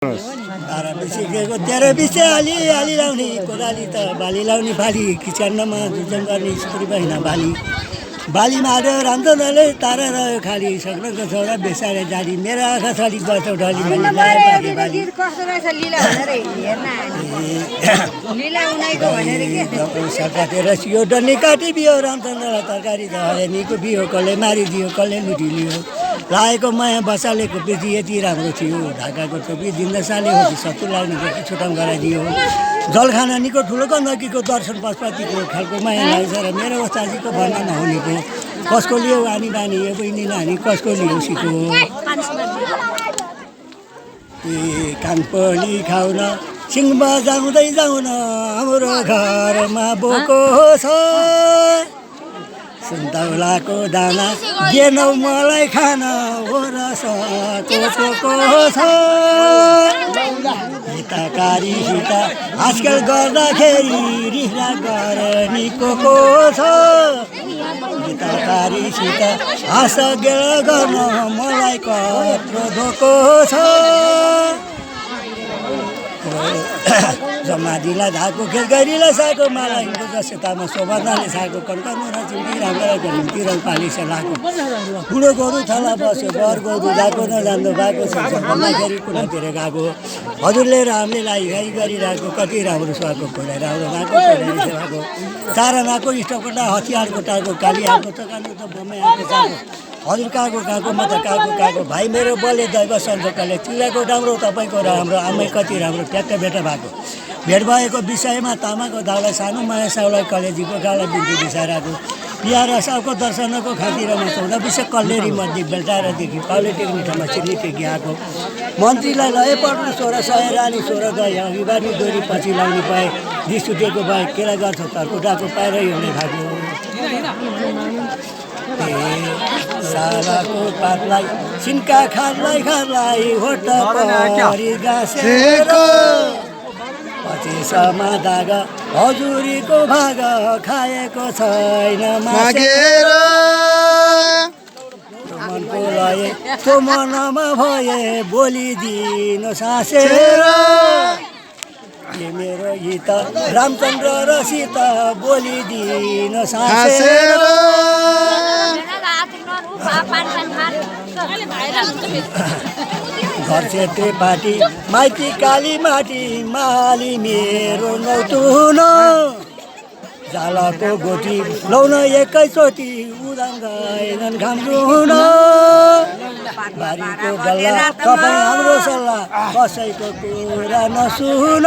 सिकेको 13-20 अलि लाउने कोदाली त बाली लाउने बाली किचनमा जुजम गर्ने स्त्री बहिना बाली मार्यो राम्रोले तारा रह्यो खाली सक्नको छोरा बेसारे जाली मेरो आँखा छली बचौ ढली बाली सकाटेर सियो डन्नी काटी बियो रामचन्द्रलाई तरकारी धरे निको बियो कसले मारिदियो कसले लुटिलियो लागेको माया बसालेको बेची यति राम्रो थियो ढाकाको टोपी दिँदा साले हो कि सत्तु लाग्ने कि छुटाम गराइदियो जलखाना निको ठुलो गण्डकीको दर्शन पशुपतिको खालको माया लाग्छ र मेरो ओस्ताजीको भन्न नहुनेको कसको लियो आनी बानी यो बहिनी नानी कसको लियो सिको कानपली खाउन सिङ बजाउँदै जाउन हाम्रो घरमा बोको छ सुन्तौलाको दाना दिएनौ मलाई खान ओरसको छ हितकारीसित आजकल गर्दाखेरि रिसा गर्ने को छ हितकारीसित हाँस गेल गर्न मलाई कत्रो धोको छ जमादीलाई धाको खेलगरीलाई साको मालाइको जसेतामा सोभनाले साको कन्कर्म र चिम्टी राम्राको निम्ति रङ पालिसे लाको बुढो गोरु थला बस्यो बर गोरु गएको नजान्दो भएको छ भन्दाखेरि कुनातिर गएको हजुरले रामले लाइगाई गरिरहेको कति राम्रो सुहाएको खोला राम्रो गएको छोडेको चारनाको इष्टकोटा हतियारको टाको काली आएको चकानो त बम्मै आएको चाको हजुर काको म त काको भाइ मेरो बले दैव सञ्जोगले चिलाको राम्रो तपाईँको राम्रो आमै कति राम्रो ट्याक्क भेटा भएको भेट भएको विषयमा तामाको दाउलाई सानो माया साउलाई कलेजीको गाला बिन्ती बिसाइरहेको पियार साउको दर्शनको खातिरमा 14-20 कल्लेरी मध्ये बेल्टारदेखि पाउलेटेक्निक ठाउँमा चिर्नी टेकी आएको मन्त्रीलाई लय पर्नु 1600 रानी 16 गए अघिबारी डोरी पछि लाउने पाए रिस उठेको भए केरा गर्छ तर्कुटाको पाएर हिँड्ने भएको सालाको पातलाई सिन्का खारलाई होट परी गाँसेर पछिसम्म दाग हजुरीको भाग खाएको छैन मागेर मनको लए त्यो मनमा भए बोलिदिनु सासेर मेरो गीत रामचन्द्र र सीता बोलिदिनु सासेर घर क्षेत्री पार्टी माइती काली माटी माली मेरो नौतुन जालाको गोटी लाउन एकैचोटि उदान गएनन् घाम्रुन बारीको गल्ला तपाईँ हाम्रो सल्लाह कसैको कुरा नसुन